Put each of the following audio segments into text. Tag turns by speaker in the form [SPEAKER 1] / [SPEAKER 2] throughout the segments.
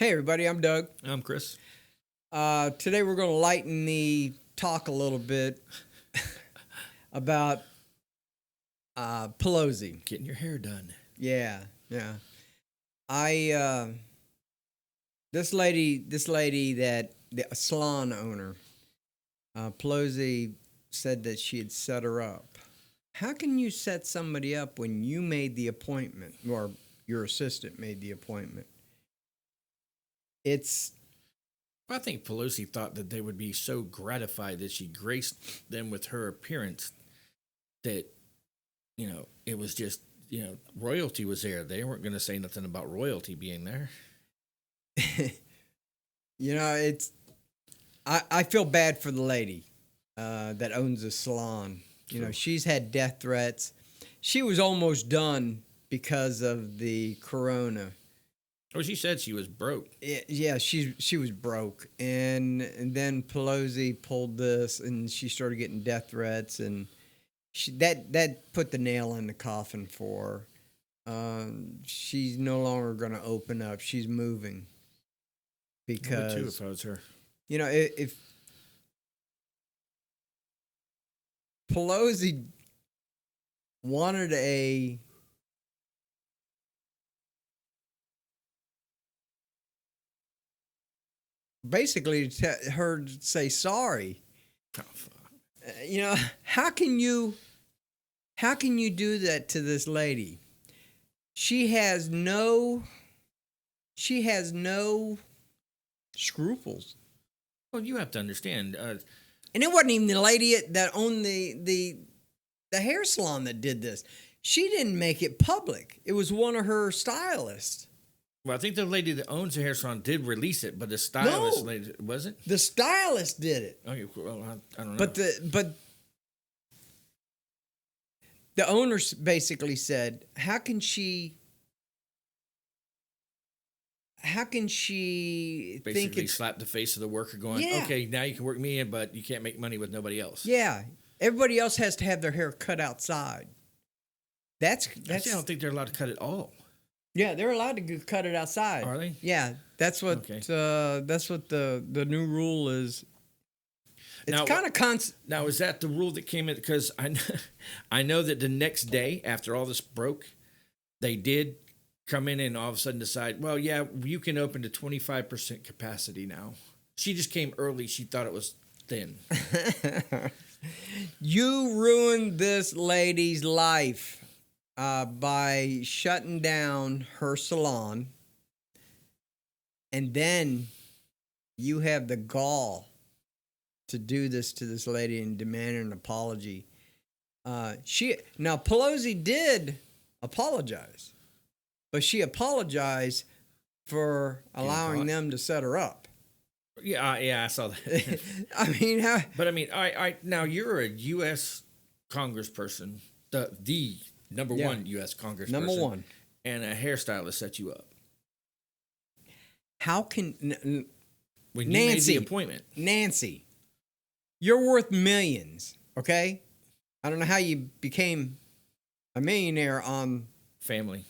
[SPEAKER 1] Hey everybody, I'm Doug.
[SPEAKER 2] I'm Chris.
[SPEAKER 1] Today we're going to lighten the talk a little bit about Pelosi.
[SPEAKER 2] Getting your hair done.
[SPEAKER 1] Yeah. This lady that the salon owner, Pelosi said that she had set her up. How can you set somebody up when you made the appointment or your assistant made the appointment?
[SPEAKER 2] I think Pelosi thought that they would be so gratified that she graced them with her appearance that, it was just, royalty was there. They weren't going to say nothing about royalty being there.
[SPEAKER 1] I feel bad for the lady that owns a salon.
[SPEAKER 2] True.
[SPEAKER 1] She's had death threats. She was almost done because of the corona.
[SPEAKER 2] Oh, she said she was broke.
[SPEAKER 1] Yeah, she was broke, and then Pelosi pulled this, and she started getting death threats, and that put the nail in the coffin for her. She's no longer going to open up. She's moving because
[SPEAKER 2] I would too if I was her.
[SPEAKER 1] If Pelosi wanted basically her to say sorry.
[SPEAKER 2] Oh, fuck.
[SPEAKER 1] How can you do that to this lady? She has no scruples.
[SPEAKER 2] Well, you have to understand.
[SPEAKER 1] And it wasn't even the lady that owned the hair salon that did this. She didn't make it public. It was one of her stylists.
[SPEAKER 2] Well, I think the lady that owns the hair salon did release it, but the stylist lady, was it?
[SPEAKER 1] The stylist did it.
[SPEAKER 2] Okay, well, I don't know.
[SPEAKER 1] But the owner basically said, how can she
[SPEAKER 2] basically
[SPEAKER 1] think it's
[SPEAKER 2] slap the face of the worker going,
[SPEAKER 1] Yeah.
[SPEAKER 2] okay, now you can work me in, but you can't make money with nobody else.
[SPEAKER 1] Yeah, everybody else has to have their hair cut outside. That's
[SPEAKER 2] Actually, I don't think they're allowed to cut it all.
[SPEAKER 1] Yeah, they're allowed to cut it outside.
[SPEAKER 2] Are they?
[SPEAKER 1] Yeah, that's what
[SPEAKER 2] Okay.
[SPEAKER 1] That's what the new rule is. It's
[SPEAKER 2] Now,
[SPEAKER 1] kind of
[SPEAKER 2] Now, is that the rule that came in? Because I know that the next day after all this broke, they did come in and all of a sudden decide, well, yeah, you can open to 25% capacity now. She just came early. She thought it was thin.
[SPEAKER 1] You ruined this lady's life by shutting down her salon, and then you have the gall to do this to this lady and demand an apology. Pelosi did apologize, but she apologized for allowing them to set her up.
[SPEAKER 2] Yeah, I saw that.
[SPEAKER 1] I mean,
[SPEAKER 2] But I mean, now you're a U.S. Congressperson, the number one U.S. Congressperson.
[SPEAKER 1] Number one.
[SPEAKER 2] And a hairstylist set you up.
[SPEAKER 1] How can
[SPEAKER 2] When you
[SPEAKER 1] Nancy,
[SPEAKER 2] made the appointment.
[SPEAKER 1] Nancy, you're worth millions, okay? I don't know how you became a millionaire on
[SPEAKER 2] Family.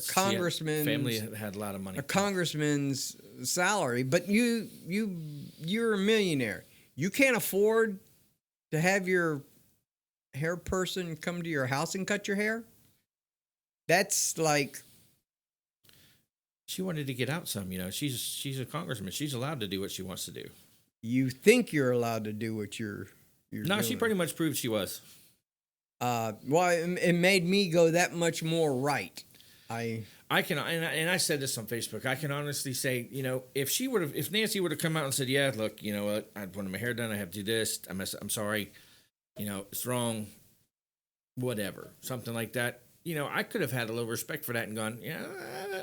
[SPEAKER 1] Congressman's
[SPEAKER 2] family had a lot of money.
[SPEAKER 1] a congressman's salary, but you're a millionaire. You can't afford to have your hair person come to your house and cut your hair? That's like,
[SPEAKER 2] She wanted to get out some, She's a congressman. She's allowed to do what she wants to do.
[SPEAKER 1] you think you're allowed to do what you're
[SPEAKER 2] No,
[SPEAKER 1] doing.
[SPEAKER 2] she pretty much proved she was.
[SPEAKER 1] It made me go that much more right.
[SPEAKER 2] I can, and I said this on Facebook. I can honestly say, if Nancy would have come out and said, "Yeah, look, you know what, I wanted my hair done. I have to do this. I'm sorry, it's wrong, whatever, something like that." I could have had a little respect for that and gone, "Yeah,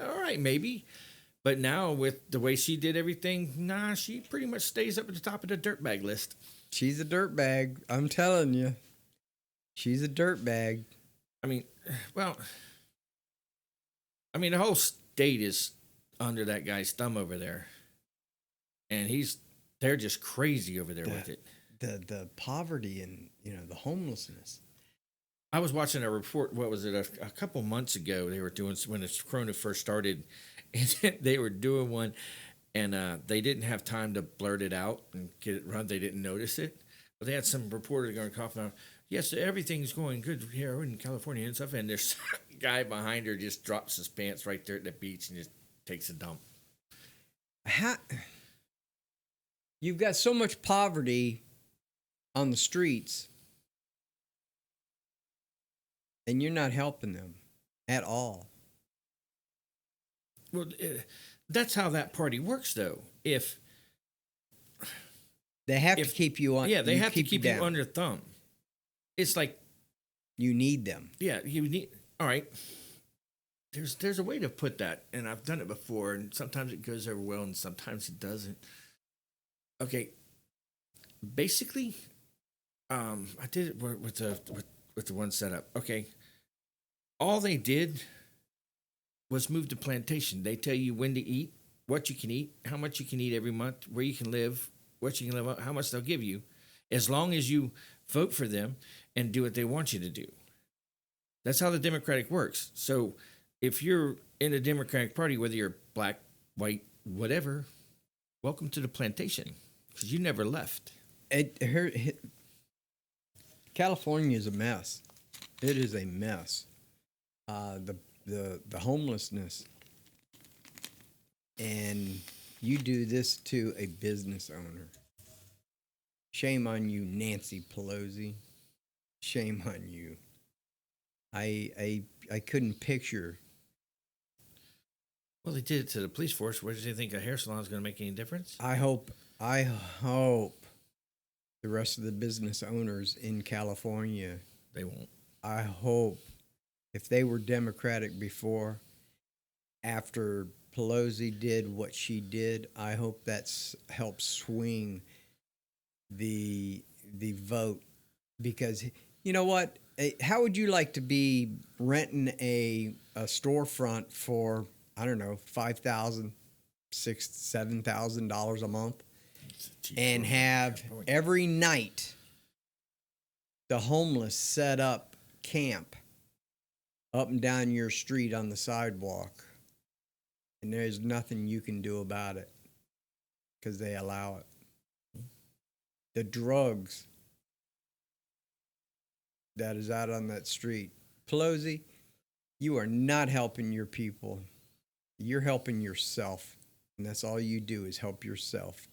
[SPEAKER 2] all right, maybe." But now with the way she did everything, nah, she pretty much stays up at the top of the dirtbag list.
[SPEAKER 1] She's a dirtbag. I'm telling you, she's a dirtbag.
[SPEAKER 2] I mean, the whole state is under that guy's thumb over there. And they're just crazy over there with it.
[SPEAKER 1] The poverty and, the homelessness.
[SPEAKER 2] I was watching a report, what was it, a couple months ago, they were doing, when the corona first started, and they were doing one, and they didn't have time to blurt it out and get it run. They didn't notice it, but they had some reporter going coughing out. Yes, everything's going good here in California and stuff. And there's a guy behind her just drops his pants right there at the beach and just takes a dump.
[SPEAKER 1] You've got so much poverty on the streets, and you're not helping them at all.
[SPEAKER 2] Well, that's how that party works, though. If
[SPEAKER 1] they have to keep you on,
[SPEAKER 2] they have to keep you on their thumb. It's like
[SPEAKER 1] you need them.
[SPEAKER 2] Yeah, you need. All right. There's a way to put that, and I've done it before, and sometimes it goes over well, and sometimes it doesn't. Okay. Basically, I did it with the one setup. Okay. All they did was move the plantation. They tell you when to eat, what you can eat, how much you can eat every month, where you can live, what you can live on, how much they'll give you, as long as you vote for them and do what they want you to do. That's how the Democratic works. So if you're in the Democratic Party, whether you're black, white, whatever, welcome to the plantation, because you never left.
[SPEAKER 1] California is a mess. It is a mess. The homelessness, and you do this to a business owner. Shame on you, Nancy Pelosi. Shame on you. I couldn't picture.
[SPEAKER 2] Well, they did it to the police force. What do you think a hair salon is going to make any difference?
[SPEAKER 1] I hope the rest of the business owners in California,
[SPEAKER 2] they won't.
[SPEAKER 1] I hope if they were Democratic before, after Pelosi did what she did, I hope that's helped swing the vote. Because you know what? How would you like to be renting a storefront for, I don't know, $5,000, $6,000, $7,000 a month, and have every night the homeless set up camp up and down your street on the sidewalk, and there's nothing you can do about it because they allow it? The drugs that is out on that street. Pelosi, you are not helping your people. You're helping yourself, and that's all you do is help yourself.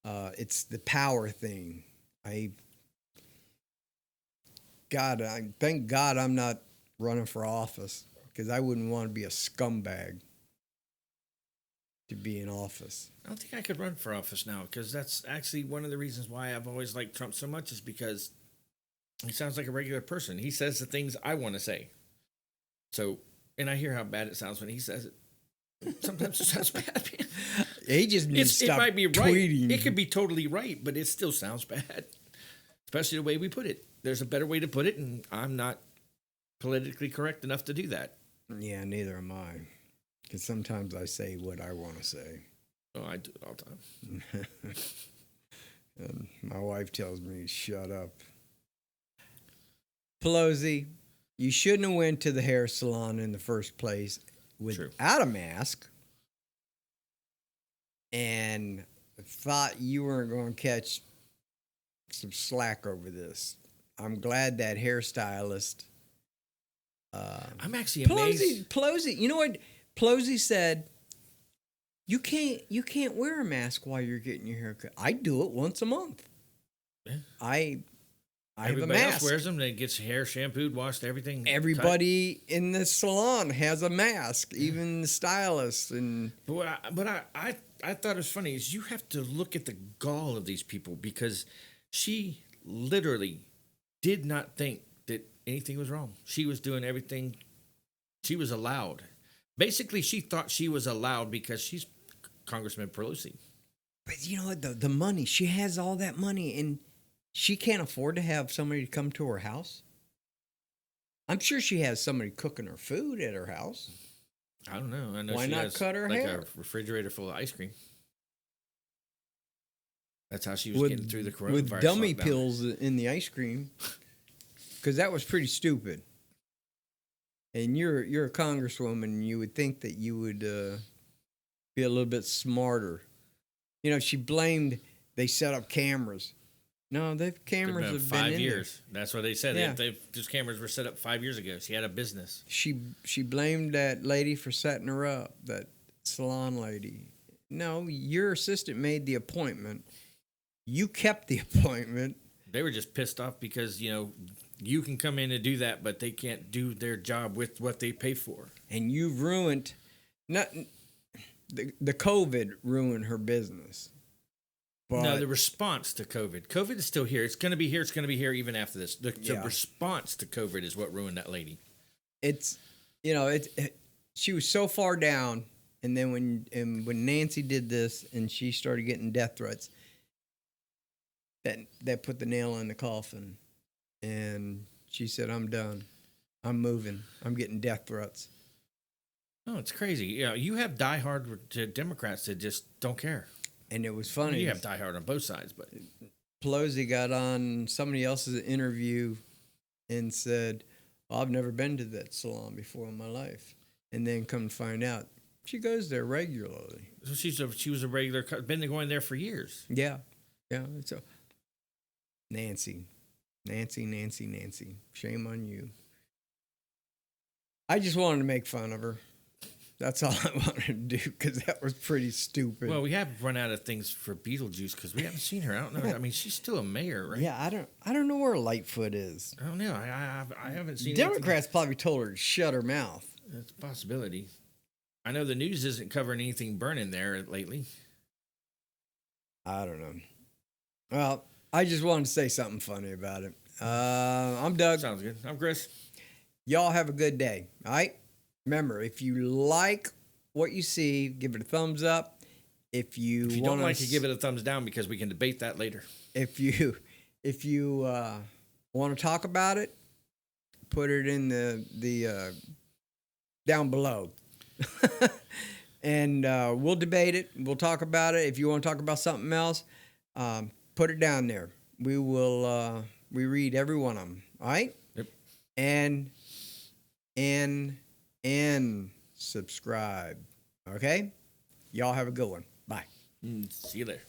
[SPEAKER 1] It's the power thing. Thank God I'm not running for office, because I wouldn't want to be a scumbag to be in office.
[SPEAKER 2] I don't think I could run for office now, because that's actually one of the reasons why I've always liked Trump so much, is because he sounds like a regular person. He says the things I want to say. So, and I hear how bad it sounds when he says it. Sometimes it sounds bad.
[SPEAKER 1] He just needs to stop
[SPEAKER 2] It might be right.
[SPEAKER 1] tweeting.
[SPEAKER 2] It could be totally right, but it still sounds bad. Especially the way we put it. There's a better way to put it, and I'm not politically correct enough to do that.
[SPEAKER 1] Yeah, neither am I. Because sometimes I say what I want to say.
[SPEAKER 2] Oh, I do it all the time.
[SPEAKER 1] And my wife tells me, shut up. Pelosi, you shouldn't have went to the hair salon in the first place without a mask, and thought you weren't going to catch some slack over this. I'm glad that hairstylist.
[SPEAKER 2] I'm actually amazed.
[SPEAKER 1] Pelosi, you know what? Pelosi said, you can't wear a mask while you're getting your hair cut. I do it once a month.
[SPEAKER 2] Yeah.
[SPEAKER 1] I have a
[SPEAKER 2] Everybody
[SPEAKER 1] mask.
[SPEAKER 2] else wears them. They gets hair shampooed, washed, everything.
[SPEAKER 1] Everybody in the salon has a mask, even the stylist. And
[SPEAKER 2] But I thought it was funny is you have to look at the gall of these people, because she literally did not think that anything was wrong. She was doing everything. She was allowed. Basically, she thought she was allowed because she's Congressman Pelosi.
[SPEAKER 1] But you know what? The money, she has all that money, and she can't afford to have somebody to come to her house. I'm sure she has somebody cooking her food at her house.
[SPEAKER 2] I don't know. I know
[SPEAKER 1] Why
[SPEAKER 2] she
[SPEAKER 1] not
[SPEAKER 2] has
[SPEAKER 1] cut her
[SPEAKER 2] like
[SPEAKER 1] hair?
[SPEAKER 2] a refrigerator full of ice cream. That's how she was getting through the coronavirus.
[SPEAKER 1] With dummy
[SPEAKER 2] lockdown.
[SPEAKER 1] pills in the ice cream, because that was pretty stupid. And you're a congresswoman, and you would think that you would be a little bit smarter. You know, she blamed they set up cameras. No, they've cameras have been
[SPEAKER 2] 5
[SPEAKER 1] in
[SPEAKER 2] years. That's what they said.
[SPEAKER 1] Yeah.
[SPEAKER 2] Those cameras were set up 5 years ago. She had a business.
[SPEAKER 1] She blamed that lady for setting her up, that salon lady. No, your assistant made the appointment. You kept the appointment.
[SPEAKER 2] They were just pissed off because, you can come in and do that, but they can't do their job with what they pay for.
[SPEAKER 1] And you've ruined, not the COVID ruined her business. But
[SPEAKER 2] No, the response to COVID. COVID is still here. It's going to be here. It's going to be here even after this. The
[SPEAKER 1] Yeah.
[SPEAKER 2] response to COVID is what ruined that lady.
[SPEAKER 1] it's, she was so far down, and then when Nancy did this and she started getting death threats, that put the nail in the coffin, and she said, "I'm done. I'm moving. I'm getting death threats."
[SPEAKER 2] Oh, it's crazy. You have diehard Democrats that just don't care.
[SPEAKER 1] And it was funny.
[SPEAKER 2] You have diehard on both sides, but
[SPEAKER 1] Pelosi got on somebody else's interview and said, "Well, I've never been to that salon before in my life," and then come to find out she goes there regularly.
[SPEAKER 2] so she was a regular. Been going there for years.
[SPEAKER 1] Yeah. So Nancy. Shame on you. I just wanted to make fun of her. That's all I wanted to do because that was pretty stupid.
[SPEAKER 2] Well, we have run out of things for Beetlejuice because we haven't seen her. I don't know. I mean, she's still a mayor, right?
[SPEAKER 1] Yeah, I don't know where Lightfoot is.
[SPEAKER 2] I don't know. I haven't seen.
[SPEAKER 1] Democrats probably told her to shut her mouth.
[SPEAKER 2] That's a possibility. I know the news isn't covering anything burning there lately.
[SPEAKER 1] I don't know. Well, I just wanted to say something funny about it. I'm Doug.
[SPEAKER 2] Sounds good. I'm Chris.
[SPEAKER 1] Y'all have a good day. All right? Remember, if you like what you see, give it a thumbs up. If you
[SPEAKER 2] don't like it, give it a thumbs down because we can debate that later.
[SPEAKER 1] If you want to talk about it, put it in the down below. And we'll debate it. We'll talk about it. If you want to talk about something else, put it down there. We will we read every one of them. All right?
[SPEAKER 2] Yep.
[SPEAKER 1] And subscribe. Okay? Y'all have a good one. Bye.
[SPEAKER 2] See you there.